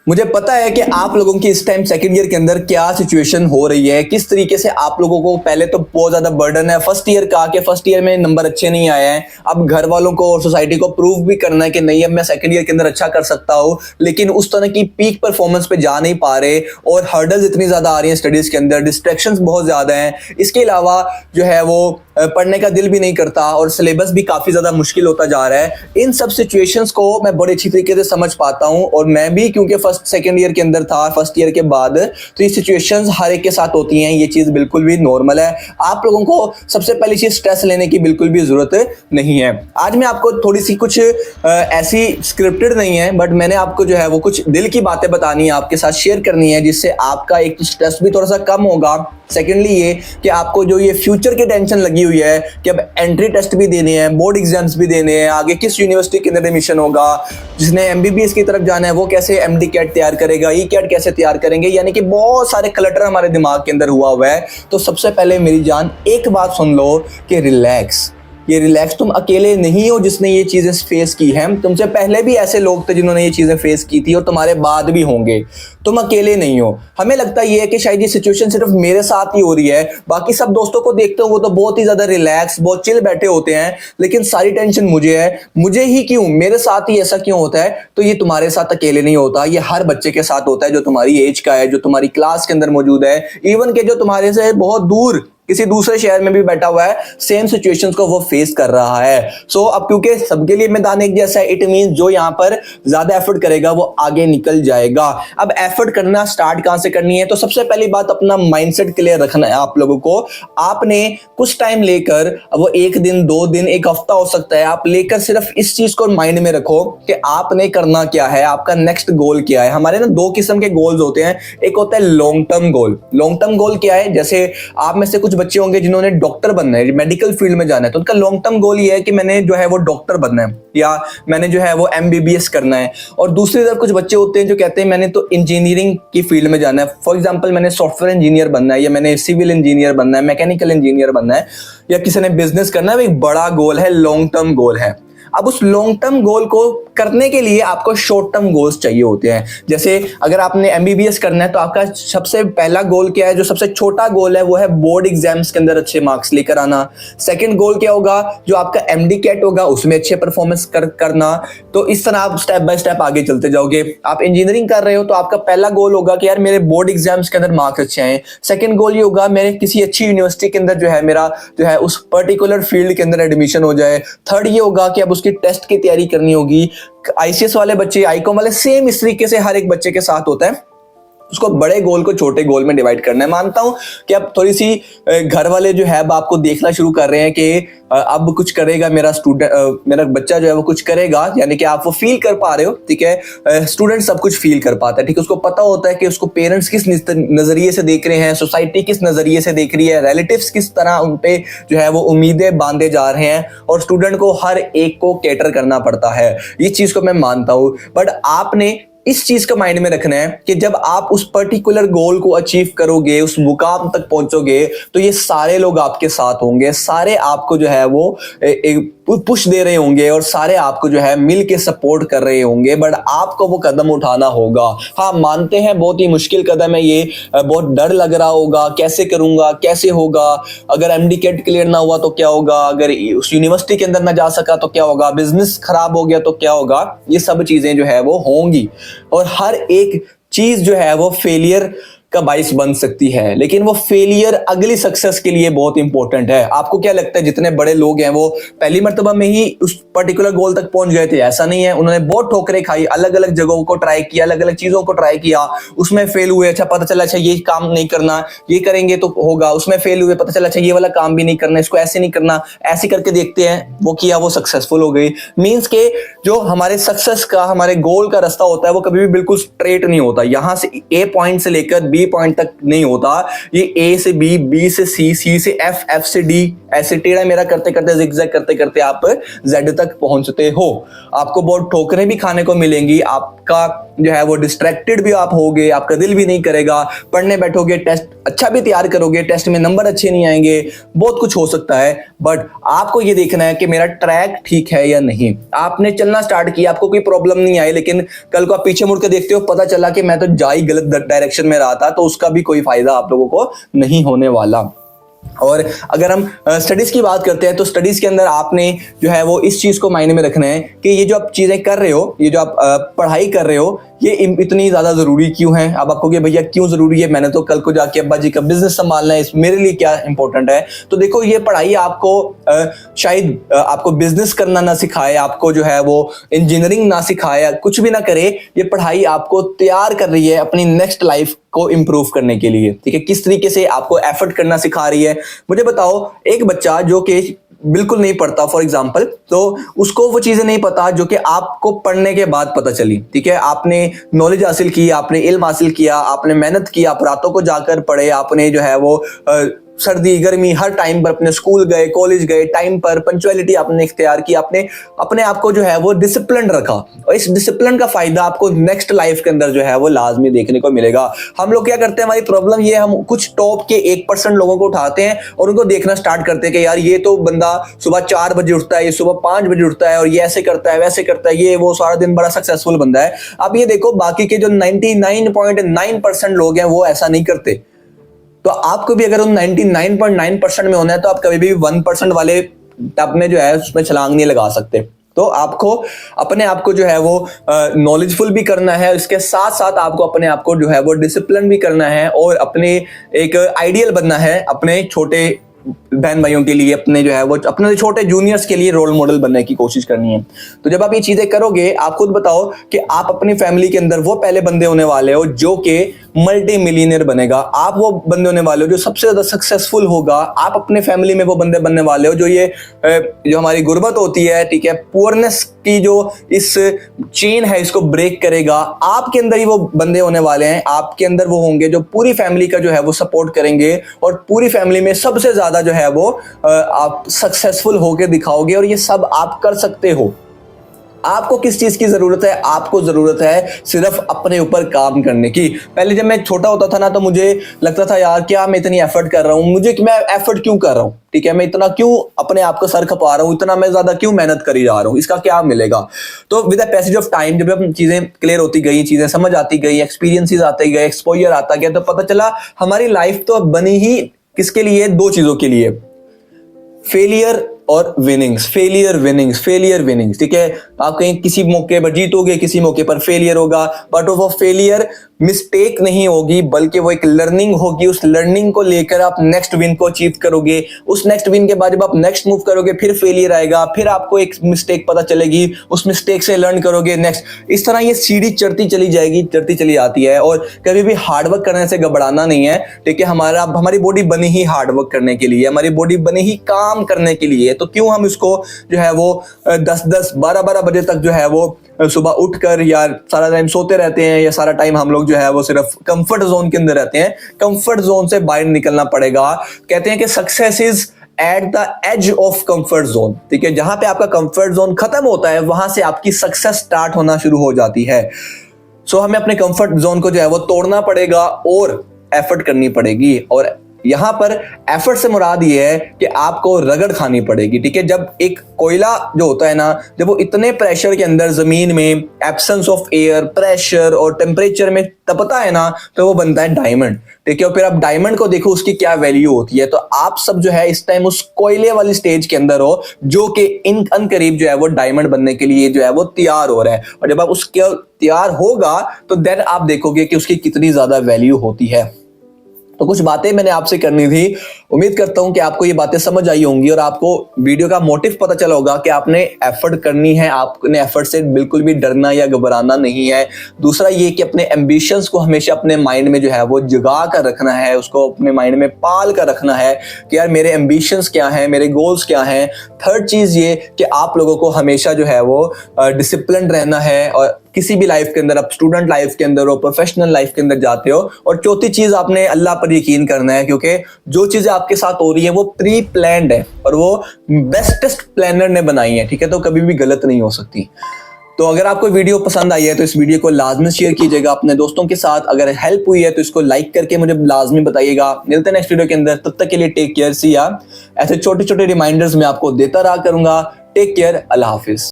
मुझे पता है कि आप लोगों की इस टाइम सेकंड ईयर के अंदर क्या सिचुएशन हो रही है, किस तरीके से आप लोगों को पहले तो बहुत ज्यादा बर्डन है फर्स्ट ईयर का कि फर्स्ट ईयर में नंबर अच्छे नहीं आए हैं। अब घर वालों को और सोसाइटी को प्रूव भी करना है कि नहीं, अब मैं सेकंड ईयर के अंदर अच्छा कर सकता हूं, लेकिन उस तरह की पीक परफॉर्मेंस पे जा नहीं पा रहे और हर्डल्स इतनी ज्यादा आ रही हैं स्टडीज के अंदर, डिस्ट्रैक्शंस बहुत ज्यादा हैं। इसके अलावा जो है वो पढ़ने का दिल भी नहीं करता और सिलेबस भी काफी ज्यादा मुश्किल होता जा रहा है। इन सब सिचुएशंस को मैं बड़े अच्छी तरीके से समझ पाता हूं और मैं भी क्योंकि फर्स्ट सेकंड ईयर के अंदर था, फर्स्ट ईयर के बाद, तो ये सिचुएशंस हर एक के साथ होती हैं। ये चीज बिल्कुल भी नॉर्मल है। आप लोगों को सबसे पहली चीज स्ट्रेस लेने की बिल्कुल भी जरूरत नहीं है। आज मैं आपको थोड़ी सी कुछ ऐसी स्क्रिप्टेड नहीं है, बट मैंने आपको जो है वो कुछ दिल की बातें बतानी है, आपके साथ शेयर करनी है, जिससे आपका एक स्ट्रेस भी थोड़ा सा कम होगा। सेकेंडली ये कि आपको जो ये फ्यूचर की टेंशन लगी हुई है कि अब एंट्री टेस्ट भी देने हैं, बोर्ड एग्जाम्स भी देने हैं, आगे किस यूनिवर्सिटी के अंदर एडमिशन होगा, जिसने एमबीबीएस की तरफ जाना है वो कैसे एमडी कैट तैयार करेगा, ई कैट कैसे तैयार करेंगे, यानी कि बहुत सारे क्लटर हमारे दिमाग के अंदर हुआ है। तो सबसे पहले मेरी जान एक बात सुन लो कि रिलैक्स, ये रिलैक्स, तुम अकेले नहीं हो जिसने ये चीजें फेस की हैं। तुमसे पहले भी ऐसे लोग थे जिन्होंने ये चीजें फेस की थी और तुम्हारे बाद भी होंगे। तुम अकेले नहीं हो। हमें लगता ये है कि शायद ये सिचुएशन सिर्फ मेरे साथ ही हो रही है, बाकी सब दोस्तों को देखते हो वो तो बहुत ही ज्यादा रिलैक्स, बहुत चिल बैठे होते हैं, लेकिन सारी टेंशन मुझे है। मुझे ही क्यों, मेरे साथ ही ऐसा क्यों होता है? तो ये तुम्हारे साथ अकेले नहीं होता, ये हर बच्चे के साथ होता है जो तुम्हारी एज का है, जो तुम्हारी क्लास के अंदर मौजूद है, इवन के जो तुम्हारे से बहुत दूर किसी दूसरे शहर में भी बैठा हुआ है, सेम सिचुएशंस को वो फेस कर रहा है। सो अब क्योंकि सबके लिए मैदान एक जैसा है, इट मींस जो यहाँ पर ज्यादा एफर्ट करेगा वो आगे निकल जाएगा। अब एफर्ट करना स्टार्ट कहां से करनी है? तो सबसे पहली बात, अपना माइंडसेट क्लियर रखना है आप लोगों को। आपने कुछ टाइम लेकर, वो एक दिन, 2 दिन, एक हफ्ता हो सकता है, आप लेकर सिर्फ इस चीज को माइंड में रखो कि आपने करना क्या है, आपका नेक्स्ट गोल क्या है। हमारे ना 2 किस्म के गोल्स होते हैं। एक होता है long term goal. Long term goal क्या है? जैसे आप में से कुछ बच्चे होंगे जिन्होंने डॉक्टर बनना है, मेडिकल फील्ड में जाना है, तो उनका लॉन्ग टर्म गोल ये है कि मैंने जो है वो डॉक्टर बनना है या मैंने जो है वो एमबीबीएस करना है। और दूसरी तरफ कुछ बच्चे होते हैं जो कहते हैं मैंने तो इंजीनियरिंग की फील्ड में जाना है। फॉर एग्जांपल, मैंने सॉफ्टवेयर इंजीनियर बनना है, या मैंने सिविल इंजीनियर बनना है, मैकेनिकल इंजीनियर बनना है, या किसी ने बिजनेस करना है। एक बड़ा गोल है, लॉन्ग टर्म गोल है। अब उस लॉन्ग टर्म गोल को करने के लिए आपको शॉर्ट टर्म गोल्स चाहिए होते हैं। जैसे अगर आपने एमबीबीएस करना है तो आपका सबसे पहला गोल क्या है? जो सबसे छोटा गोल है वो है बोर्ड एग्जाम्स के अंदर अच्छे मार्क्स लेकर आना। सेकंड गोल क्या होगा? जो आपका एमडी कैट होगा उसमें अच्छे परफॉर्मेंस करना। तो इस तरह आप स्टेप बाय स्टेप आगे चलते जाओगे। आप इंजीनियरिंग कर रहे हो तो आपका पहला गोल होगा कि यार मेरे बोर्ड एग्जाम्स के अंदर मार्क्स अच्छे आए। सेकंड गोल ये होगा मेरे किसी अच्छी यूनिवर्सिटी के अंदर जो है मेरा जो है उस पर्टिकुलर फील्ड के अंदर एडमिशन हो जाए। थर्ड ये होगा कि अब उसकी टेस्ट की तैयारी करनी होगी। आईसीएस वाले बच्चे, आईकॉम वाले, सेम इस तरीके से हर एक बच्चे के साथ होता है। उसको बड़े गोल को छोटे गोल में डिवाइड करना है। मानता हूं कि अब थोड़ी सी घर वाले जो है अब आपको देखना शुरू कर रहे हैं कि अब कुछ करेगा मेरा स्टूडेंट, मेरा बच्चा जो है वो कुछ करेगा, यानी कि आप वो फील कर पा रहे हो। ठीक है, स्टूडेंट सब कुछ फील कर पाता है। ठीक है, उसको पता होता है कि उसको पेरेंट्स किस नजरिए से देख रहे हैं, सोसाइटी किस नजरिए से देख रही है, रिलेटिव्स किस तरह उनपे जो है वो उम्मीदें बांधे जा रहे हैं, और स्टूडेंट को हर एक को कैटर करना पड़ता है। इस चीज को मैं मानता हूं, बट आपने इस चीज का माइंड में रखना है कि जब आप उस पर्टिकुलर गोल को अचीव करोगे, उस मुकाम तक पहुंचोगे, तो ये सारे लोग आपके साथ होंगे, सारे आपको जो है वो एक पुश दे रहे होंगे और सारे आपको जो है मिल के सपोर्ट कर रहे होंगे, बट आपको वो कदम उठाना होगा। हाँ, मानते हैं बहुत ही मुश्किल कदम है ये, बहुत डर लग रहा होगा, कैसे करूंगा, कैसे होगा, अगर एमडी कैट क्लियर ना हुआ तो क्या होगा, अगर उस यूनिवर्सिटी के अंदर ना जा सका तो क्या होगा, बिजनेस खराब हो गया तो क्या होगा। ये सब चीजें जो है वो होंगी और हर एक चीज जो है वो फेलियर का बाइस बन सकती है, लेकिन वो फेलियर अगली सक्सेस के लिए बहुत इंपॉर्टेंट है। आपको क्या लगता है जितने बड़े लोग हैं वो पहली मर्तबा में ही उस पर्टिकुलर गोल तक पहुंच गए थे? ऐसा नहीं है। उन्होंने बहुत ठोकरें खाई, अलग अलग जगहों को ट्राई किया, अलग अलग चीजों को ट्राई किया, उसमें फेल हुए, अच्छा पता चला अच्छा ये काम नहीं करना, ये करेंगे तो होगा, उसमें फेल हुए, पता चला अच्छा ये वाला काम भी नहीं करना, इसको ऐसे नहीं करना, ऐसे करके देखते हैं, वो किया, वो सक्सेसफुल हो गई। मींस के जो हमारे सक्सेस का, हमारे गोल का रास्ता होता है वो कभी भी बिल्कुल स्ट्रेट नहीं होता। यहां से ए पॉइंट से लेकर बी बी पॉइंट तक नहीं होता, ये ए से बी, बी से सी, सी से एफ, एफ से डी, ऐसे टेढ़ा मेरा करते करते जिगजैग करते करते आप जेड तक पहुंचते हो। आपको बहुत ठोकरें भी खाने को मिलेंगी, आपका जो है वो डिस्ट्रैक्टेड भी आप होगे, आपका दिल भी नहीं करेगा, पढ़ने बैठोगे टेस्ट अच्छा भी तैयार करोगे, टेस्ट में नंबर अच्छे नहीं आएंगे, बहुत कुछ हो सकता है। बट आपको ये देखना है कि मेरा ट्रैक ठीक है या नहीं। आपने चलना स्टार्ट किया, आपको कोई प्रॉब्लम नहीं आई, लेकिन कल को आप पीछे मुड़ के देखते हो, पता चला कि मैं तो जा ही गलत डायरेक्शन में रहा था, तो उसका भी कोई फायदा आप लोगों को नहीं होने वाला। और अगर हम स्टडीज की बात करते हैं तो स्टडीज के अंदर आपने जो है वो इस चीज को मायने में रखना है कि ये जो आप चीजें कर रहे हो, ये जो आप पढ़ाई कर रहे हो, ये इतनी ज्यादा जरूरी क्यों है। अब आपको कि भैया क्यों जरूरी है, मैंने तो कल को जाके अब्बा जी का बिजनेस संभालना है, मेरे लिए क्या इंपॉर्टेंट है। तो देखो, ये पढ़ाई आपको शायद आपको बिजनेस करना ना सिखाए, आपको जो है वो इंजीनियरिंग ना सिखाए, कुछ भी ना करे, ये पढ़ाई आपको तैयार कर रही है अपनी नेक्स्ट लाइफ को इंप्रूव करने के लिए। ठीक है, किस तरीके से आपको एफर्ट करना सिखा रही है। मुझे बताओ, एक बच्चा जो कि बिल्कुल नहीं पढ़ता फॉर एग्जाम्पल, तो उसको वो चीजें नहीं पता जो कि आपको पढ़ने के बाद पता चली। ठीक है, आपने नॉलेज हासिल की, आपने इल्म हासिल किया, आपने मेहनत की, आप रातों को जाकर पढ़े, आपने जो है वो सर्दी गर्मी हर टाइम पर अपने स्कूल गए, कॉलेज गए, टाइम पर पंक्चुअलिटी आपने इख्तियार की, आपने अपने आप को जो है वो डिसिप्लिन रखा, और इस डिसिप्लिन का फायदा आपको नेक्स्ट लाइफ के अंदर जो है वो लाजमी देखने को मिलेगा। हम लोग क्या करते हैं, हमारी प्रॉब्लम ये, हम कुछ टॉप के 1% लोगों को उठाते हैं और उनको देखना स्टार्ट करते हैं कि यार ये तो बंदा सुबह 4 बजे उठता है, ये सुबह 5 बजे उठता है, और ये ऐसे करता है, वैसे करता है, ये वो सारा दिन बड़ा सक्सेसफुल बंदा है। अब ये देखो, बाकी के जो 99.9% लोग हैं वो ऐसा नहीं करते। तो आपको भी अगर उन 99.9% में होना है तो आप कभी भी 1% वाले टब में जो है उसमें छलांग नहीं लगा सकते। तो आपको अपने आप को जो है वो नॉलेजफुल भी करना है, इसके साथ साथ आपको अपने आप को जो है वो डिसिप्लिन भी करना है, और अपने एक आइडियल बनना है अपने छोटे बहन भाइयों के लिए, अपने जो है वो अपने छोटे जूनियर्स के लिए रोल मॉडल बनने की कोशिश करनी है। तो जब आप ये चीजें करोगे, आप खुद बताओ कि आप अपनी फैमिली के अंदर वो पहले बंदे होने वाले हो जो कि मल्टी मिलियनर बनेगा। आप वो बंदे होने वाले हो जो सबसे ज्यादा सक्सेसफुल होगा। आप अपने फैमिली में वो बंदे बनने वाले हो जो ये जो हमारी गुर्बत होती है, ठीक है, पुअरनेस की जो इस चेन है, इसको ब्रेक करेगा। आपके अंदर ही वो बंदे होने वाले हैं, आपके अंदर वो होंगे जो पूरी फैमिली का जो है वो सपोर्ट करेंगे, और पूरी फैमिली में सबसे ज्यादा जो है वो आप सक्सेसफुल होके दिखाओगे, और ये सब आप कर सकते हो। आपको किस चीज की जरूरत है? आपको जरूरत है सिर्फ अपने ऊपर काम करने की। पहले जब मैं छोटा होता था ना, तो मुझे लगता था यार क्या मैं इतनी एफर्ट कर रहा हूं, मैं एफर्ट क्यों कर रहा हूं, ठीक है, मैं इतना क्यों अपने आप को सर खपा रहा हूं, इतना मैं ज्यादा क्यों मेहनत करी जा रहा हूं, इसका क्या मिलेगा। तो with the passage of time जब हम चीजें क्लियर होती गई, चीजें समझ आती गई, एक्सपीरियंसेस आते गए, एक्सपोजर आता गया, तो पता चला हमारी लाइफ तो बनी ही किसके लिए? 2 चीजों के लिए, फेलियर और winnings. Failure winnings, failure winnings, ठीक है। आप कहीं किसी मौके पर जीतोगे, किसी मौके पर फेलियर होगा, बट वो फेलियर मिस्टेक नहीं होगी, बल्कि वो एक लर्निंग होगी। उस लर्निंग को लेकर आप नेक्स्ट विन को अचीव करोगे। उस नेक्स्ट विन के बाद जब आप नेक्स्ट मूव करोगे, फिर फेलियर आएगा, फिर आपको एक मिस्टेक पता चलेगी, उस मिस्टेक से लर्न करोगे नेक्स्ट। इस तरह ये सीढ़ी चढ़ती चली जाएगी, चढ़ती चली आती है। और कभी भी हार्डवर्क करने से घबराना नहीं है, ठीक है। हमारी बॉडी बनी ही हार्डवर्क करने के लिए, हमारी बॉडी बनी ही काम करने के लिए। तो क्यों हम इसको जो है वो 10-10, 12-12 बजे तक जो है वो सुबह उठकर या सारा टाइम सोते रहते हैं, या सारा टाइम हम लोग जो है वो सिर्फ कंफर्ट जोन के अंदर रहते हैं। कंफर्ट जोन से बाहर निकलना पड़ेगा। कहते हैं कि success is at the edge of comfort zone, ठीक है। जहां पे आपका कंफर्ट जोन खत्म होता है, वहां से आपकी सक्सेस स्टार्ट होना शुरू हो जाती है। सो हमें अपने कंफर्ट जोन को जो है वो तोड़ना पड़ेगा और एफर्ट करनी पड़ेगी। और यहां पर एफर्ट से मुराद ये है कि आपको रगड़ खानी पड़ेगी, ठीक है। जब एक कोयला जो होता है ना, जब वो इतने प्रेशर के अंदर जमीन में एब्सेंस ऑफ एयर, प्रेशर और टेम्परेचर में तपता है ना, तो वो बनता है डायमंड, ठीक है। और फिर आप डायमंड को देखो, उसकी क्या वैल्यू होती है। तो आप सब जो है इस टाइम उस कोयले वाली स्टेज के अंदर हो, जो कि इन अनकरीब जो है वो डायमंड बनने के लिए जो है वो तैयार हो रहा है। और जब आप उसके तैयार होगा, तो देन आप देखोगे कि उसकी कितनी ज्यादा वैल्यू होती है। तो कुछ बातें मैंने आपसे करनी थी। उम्मीद करता हूं कि आपको ये बातें समझ आई होंगी और आपको वीडियो का मोटिव पता चला होगा कि आपने एफर्ट करनी है, आपने एफर्ट से बिल्कुल भी डरना या घबराना नहीं है। दूसरा ये कि अपने एम्बिशंस को हमेशा अपने माइंड में जो है वो जगा कर रखना है, उसको अपने माइंड में पाल कर रखना है कि यार मेरे एम्बिशंस क्या हैं, मेरे गोल्स क्या हैं। थर्ड चीज ये कि आप लोगों को हमेशा जो है वो डिसिप्लिन रहना है, और किसी भी लाइफ के अंदर, आप स्टूडेंट लाइफ के अंदर हो, प्रोफेशनल लाइफ के अंदर जाते हो। और चौथी चीज, आपने अल्लाह पर यकीन करना है, क्योंकि जो चीजें आपके साथ हो रही है वो प्री प्लान्ड है और वो बेस्टेस्ट प्लानर ने बनाई है, ठीक है, तो कभी भी गलत नहीं हो सकती। तो अगर आपको वीडियो पसंद आई है तो इस वीडियो को लाजमी शेयर कीजिएगा अपने दोस्तों के साथ। अगर हेल्प हुई है तो इसको लाइक करके मुझे लाजमी बताइएगा। मिलते हैं नेक्स्ट वीडियो के अंदर, तब तक के लिए टेक केयर, सी या। ऐसे छोटे छोटे रिमाइंडर्स मैं आपको देता रहा करूंगा। टेक केयर, अल्लाह हाफिज।